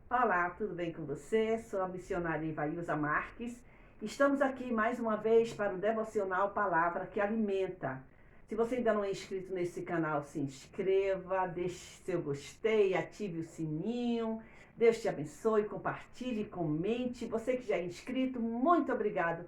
Olá, tudo bem com você? Sou a missionária Ivailza Marques. Estamos aqui mais uma vez para o devocional Palavra que Alimenta. Se você ainda não é inscrito nesse canal, se inscreva, deixe seu gostei, ative o sininho. Deus te abençoe, compartilhe, comente. Você que já é inscrito, muito obrigado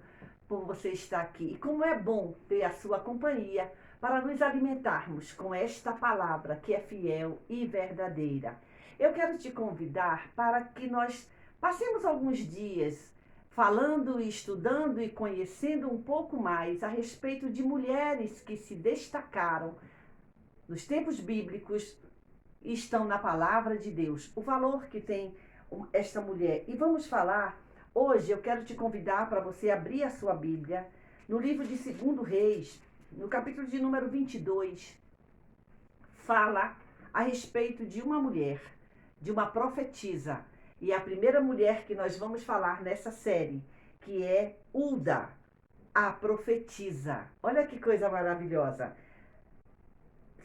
por você estar aqui. E como é bom ter a sua companhia para nos alimentarmos com esta palavra que é fiel e verdadeira. Eu quero te convidar para que nós passemos alguns dias falando, estudando e conhecendo um pouco mais a respeito de mulheres que se destacaram nos tempos bíblicos e estão na palavra de Deus. O valor que tem esta mulher. E vamos falar, hoje eu quero te convidar para você abrir a sua Bíblia no livro de 2 Reis, no capítulo de número 22, fala a respeito de uma mulher, de uma profetisa. E a primeira mulher que nós vamos falar nessa série, que é Hulda, a profetisa. Olha que coisa maravilhosa.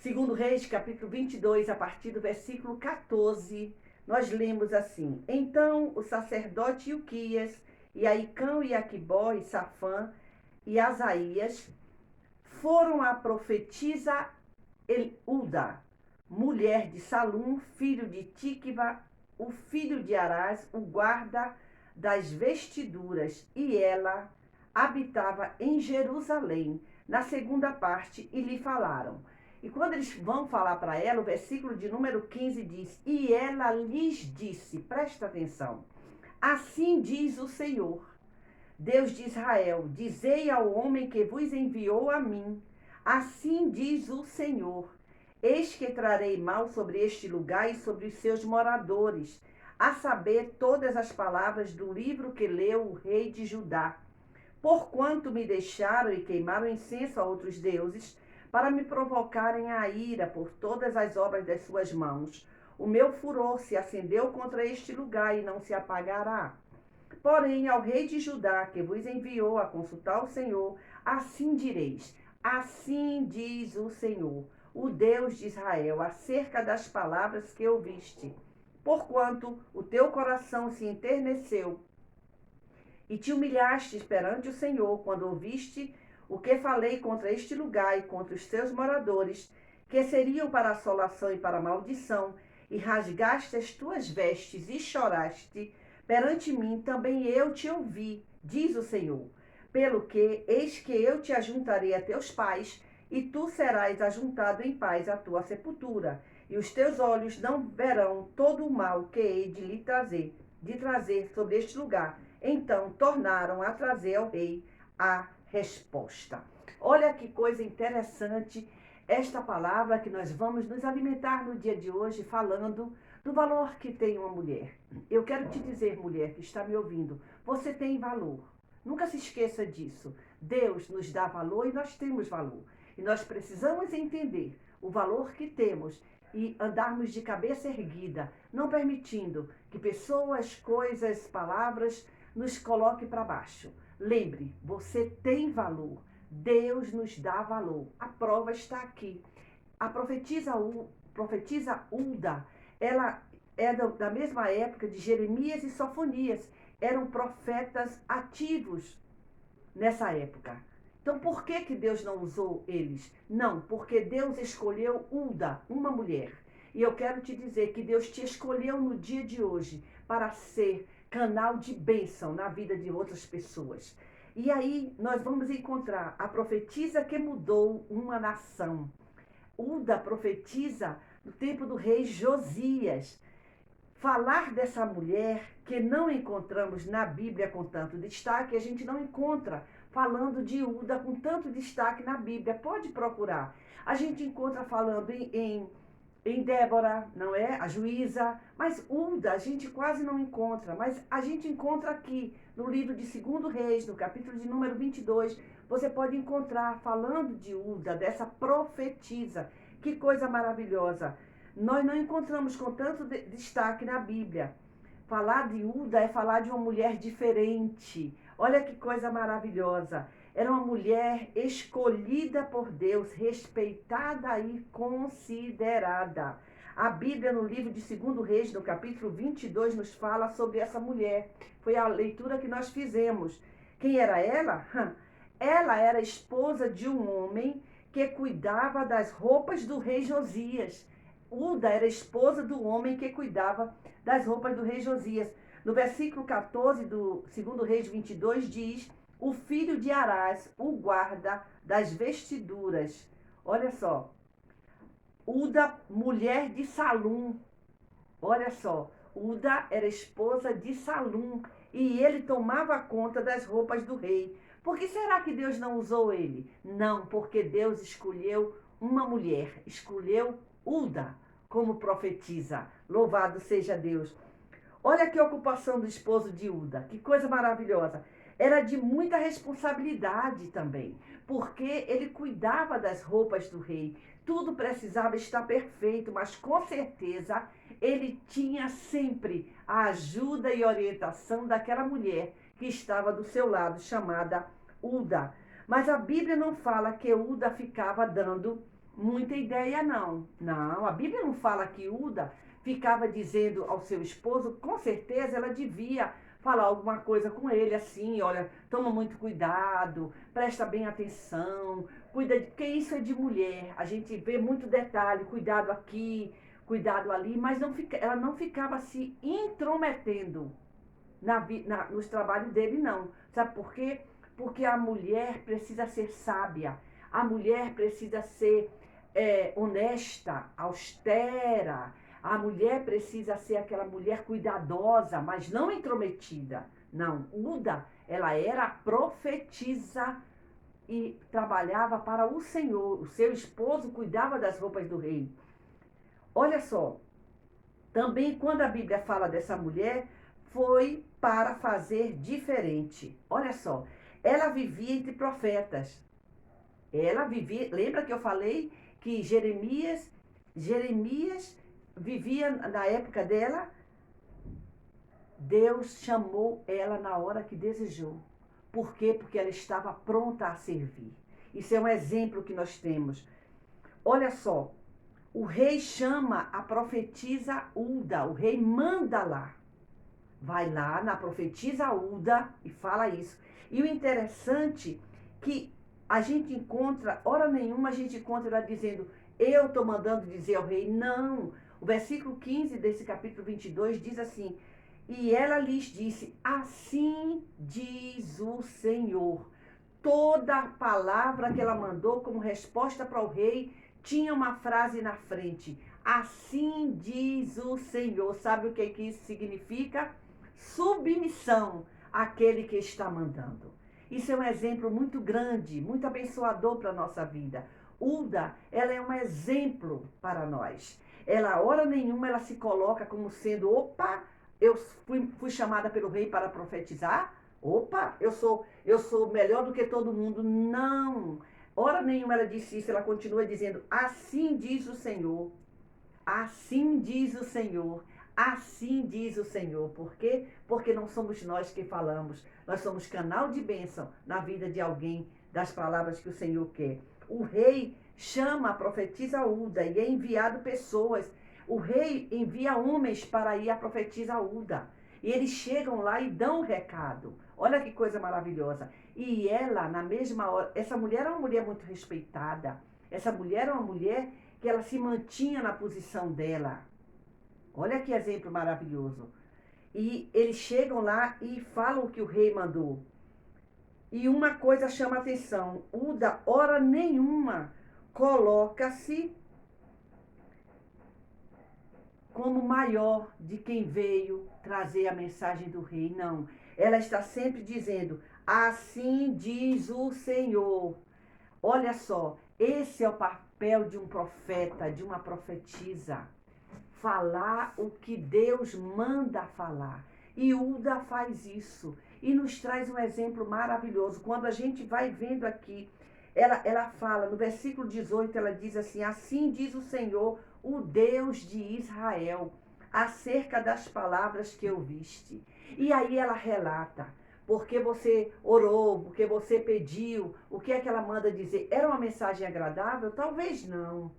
2 Reis, capítulo 22, a partir do versículo 14, nós lemos assim: Então o sacerdote Ilquias, e Aicão, e Aquibó, e Safã, e Asaías foram à profetisa Hulda, mulher de Salum, filho de Tiquva, o filho de Arás, o guarda das vestiduras, e ela habitava em Jerusalém, na segunda parte, e lhe falaram. E quando eles vão falar para ela, o versículo de número 15 diz: E ela lhes disse, presta atenção, assim diz o Senhor, Deus de Israel, dizei ao homem que vos enviou a mim, assim diz o Senhor, eis que trarei mal sobre este lugar e sobre os seus moradores, a saber, todas as palavras do livro que leu o rei de Judá. Porquanto me deixaram e queimaram incenso a outros deuses, para me provocarem a ira por todas as obras das suas mãos. O meu furor se acendeu contra este lugar e não se apagará. Porém, ao rei de Judá, que vos enviou a consultar o Senhor, assim direis: Assim diz o Senhor, o Deus de Israel, acerca das palavras que ouviste. Porquanto o teu coração se enterneceu e te humilhaste perante o Senhor, quando ouviste o que falei contra este lugar e contra os seus moradores, que seriam para assolação e para maldição, e rasgaste as tuas vestes e choraste perante mim, também eu te ouvi, diz o Senhor. Pelo que, eis que eu te ajuntarei a teus pais, e tu serás ajuntado em paz à tua sepultura, e os teus olhos não verão todo o mal que hei de trazer sobre este lugar. Então tornaram a trazer ao rei a resposta. Olha que coisa interessante esta palavra que nós vamos nos alimentar no dia de hoje, falando do valor que tem uma mulher. Eu quero te dizer, mulher que está me ouvindo, você tem valor. Nunca se esqueça disso. Deus nos dá valor e nós temos valor. E nós precisamos entender o valor que temos e andarmos de cabeça erguida, não permitindo que pessoas, coisas, palavras nos coloquem para baixo. Lembre, você tem valor. Deus nos dá valor. A prova está aqui. A profetisa Hulda, ela é da mesma época de Jeremias e Sofonias. Eram profetas ativos nessa época. Então, por que Deus não usou eles? Não, porque Deus escolheu Hulda, uma mulher. E eu quero te dizer que Deus te escolheu no dia de hoje para ser canal de bênção na vida de outras pessoas. E aí nós vamos encontrar a profetisa que mudou uma nação. Hulda profetiza no tempo do rei Josias. Falar dessa mulher que não encontramos na Bíblia com tanto destaque, a gente não encontra falando de Hulda com tanto destaque na Bíblia. Pode procurar. A gente encontra falando em Débora, não é? A juíza. Mas Hulda a gente quase não encontra. Mas a gente encontra aqui no livro de 2 Reis, no capítulo de número 22. Você pode encontrar falando de Hulda, dessa profetisa. Que coisa maravilhosa. Nós não encontramos com tanto destaque na Bíblia. Falar de Hulda é falar de uma mulher diferente. Olha que coisa maravilhosa. Era uma mulher escolhida por Deus, respeitada e considerada. A Bíblia, no livro de 2 Reis, no capítulo 22, nos fala sobre essa mulher. Foi a leitura que nós fizemos. Quem era ela? Ela era esposa de um homem que cuidava das roupas do rei Josias. Uda era esposa do homem que cuidava das roupas do rei Josias. No versículo 14 do 2 Reis 22 diz: o filho de Arás, o guarda das vestiduras. Olha só. Uda, mulher de Salum. Olha só. Uda era esposa de Salum. E ele tomava conta das roupas do rei. Por que será que Deus não usou ele? Não, porque Deus escolheu uma mulher. Escolheu Uda como profetisa. Louvado seja Deus. Olha que ocupação do esposo de Uda. Que coisa maravilhosa. Era de muita responsabilidade também, porque ele cuidava das roupas do rei. Tudo precisava estar perfeito, mas com certeza ele tinha sempre a ajuda e orientação daquela mulher que estava do seu lado, chamada Uda. Mas a Bíblia não fala que Uda ficava dando muita ideia, não. Não, a Bíblia não fala que Uda ficava dizendo ao seu esposo, com certeza ela devia falar alguma coisa com ele, assim, olha, toma muito cuidado, presta bem atenção, cuida de, porque isso é de mulher, a gente vê muito detalhe, cuidado aqui, cuidado ali, mas ela não ficava se intrometendo nos trabalhos dele, não. Sabe por quê? Porque a mulher precisa ser sábia, a mulher precisa ser honesta, austera. A mulher precisa ser aquela mulher cuidadosa, mas não intrometida. Não, Uda, ela era profetisa e trabalhava para o Senhor. O seu esposo cuidava das roupas do rei. Olha só, também quando a Bíblia fala dessa mulher, foi para fazer diferente. Olha só, ela vivia entre profetas. Ela vivia, lembra que eu falei que Jeremias vivia na época dela? Deus chamou ela na hora que desejou. Por quê? Porque ela estava pronta a servir. Isso é um exemplo que nós temos. Olha só, o rei chama a profetisa Uda, o rei manda lá. Vai lá na profetisa Uda e fala isso. E o interessante que a gente encontra, hora nenhuma a gente encontra ela dizendo, eu estou mandando dizer ao rei, não. O versículo 15 desse capítulo 22 diz assim, e ela lhes disse, assim diz o Senhor. Toda a palavra que ela mandou como resposta para o rei tinha uma frase na frente. Assim diz o Senhor. Sabe o que isso significa? Submissão àquele que está mandando. Isso é um exemplo muito grande, muito abençoador para a nossa vida. Uda, ela é um exemplo para nós. Ela, hora nenhuma, ela se coloca como sendo, opa, eu fui chamada pelo rei para profetizar, opa, eu sou melhor do que todo mundo. Não, hora nenhuma ela disse isso, ela continua dizendo, assim diz o Senhor, assim diz o Senhor, assim diz o Senhor. Por quê? Porque não somos nós que falamos, nós somos canal de bênção na vida de alguém, das palavras que o Senhor quer. O rei chama a profetisa Uda e é enviado pessoas. O rei envia homens para ir à profetisa Uda. E eles chegam lá e dão o recado. Olha que coisa maravilhosa. E ela, na mesma hora, essa mulher era uma mulher muito respeitada. Essa mulher era uma mulher que ela se mantinha na posição dela. Olha que exemplo maravilhoso. E eles chegam lá e falam o que o rei mandou. E uma coisa chama a atenção. Uda, hora nenhuma, coloca-se como maior de quem veio trazer a mensagem do rei. Não. Ela está sempre dizendo, assim diz o Senhor. Olha só, esse é o papel de um profeta, de uma profetisa. Falar o que Deus manda falar. E Uda faz isso. E nos traz um exemplo maravilhoso. Quando a gente vai vendo aqui, ela fala, no versículo 18, ela diz assim, assim diz o Senhor, o Deus de Israel, acerca das palavras que ouviste. E aí ela relata, porque você orou, porque você pediu, o que é que ela manda dizer? Era uma mensagem agradável? Talvez não.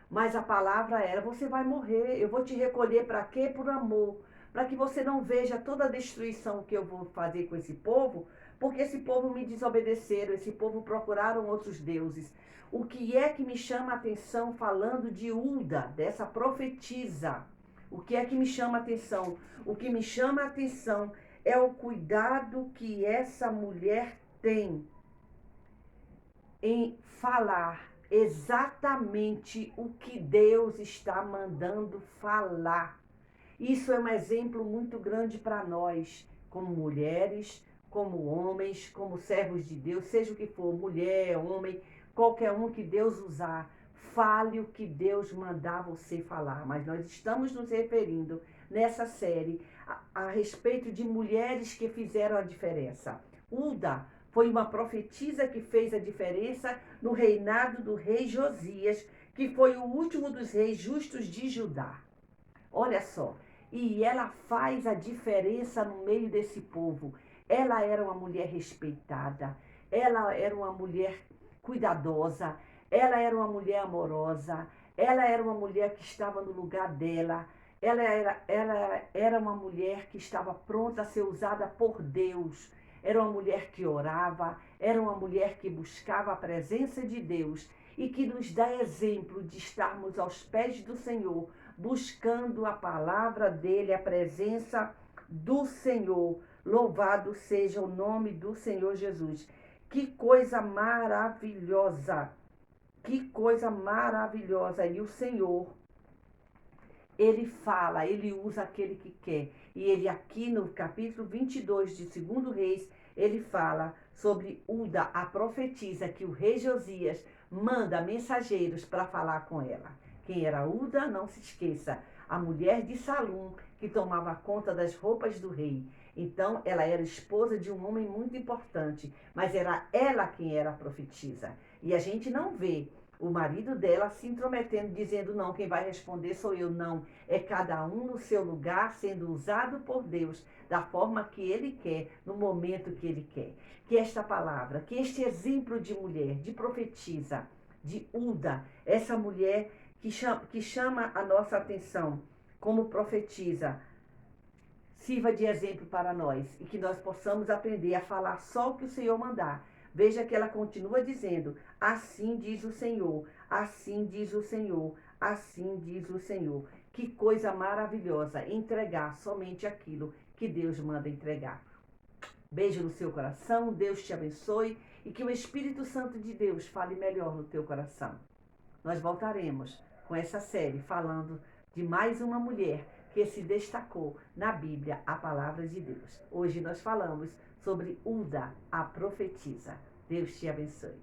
Mas a palavra era: você vai morrer, eu vou te recolher para quê? Por amor. Para que você não veja toda a destruição que eu vou fazer com esse povo, porque esse povo me desobedeceram, esse povo procuraram outros deuses. O que é que me chama a atenção falando de Hulda, dessa profetisa? O que é que me chama a atenção? O que me chama a atenção é o cuidado que essa mulher tem em falar exatamente o que Deus está mandando falar. Isso é um exemplo muito grande para nós, como mulheres, como homens, como servos de Deus, seja o que for, mulher, homem, qualquer um que Deus usar, fale o que Deus mandar você falar. Mas nós estamos nos referindo nessa série a respeito de mulheres que fizeram a diferença. Hulda foi uma profetisa que fez a diferença no reinado do rei Josias, que foi o último dos reis justos de Judá. Olha só, e ela faz a diferença no meio desse povo. Ela era uma mulher respeitada, ela era uma mulher cuidadosa, ela era uma mulher amorosa, ela era uma mulher que estava no lugar dela, ela era uma mulher que estava pronta a ser usada por Deus. Era uma mulher que orava, era uma mulher que buscava a presença de Deus e que nos dá exemplo de estarmos aos pés do Senhor, buscando a palavra dele, a presença do Senhor. Louvado seja o nome do Senhor Jesus. Que coisa maravilhosa! Que coisa maravilhosa! E o Senhor, ele fala, ele usa aquele que quer. E ele aqui no capítulo 22 de 2 Reis, ele fala sobre Hulda, a profetisa, que o rei Josias manda mensageiros para falar com ela. Quem era Hulda? Não se esqueça, a mulher de Salum, que tomava conta das roupas do rei. Então, ela era esposa de um homem muito importante, mas era ela quem era a profetisa. E a gente não vê o marido dela se intrometendo, dizendo: não, quem vai responder sou eu. Não, é cada um no seu lugar, sendo usado por Deus da forma que ele quer, no momento que ele quer. Que esta palavra, que este exemplo de mulher, de profetisa, de Hulda, essa mulher que chama a nossa atenção como profetisa, sirva de exemplo para nós e que nós possamos aprender a falar só o que o Senhor mandar. Veja que ela continua dizendo: assim diz o Senhor, assim diz o Senhor, assim diz o Senhor. Que coisa maravilhosa entregar somente aquilo que Deus manda entregar. Beijo no seu coração, Deus te abençoe e que o Espírito Santo de Deus fale melhor no teu coração. Nós voltaremos com essa série falando de mais uma mulher que se destacou na Bíblia, a palavra de Deus. Hoje nós falamos sobre Hulda, a profetisa. Deus te abençoe.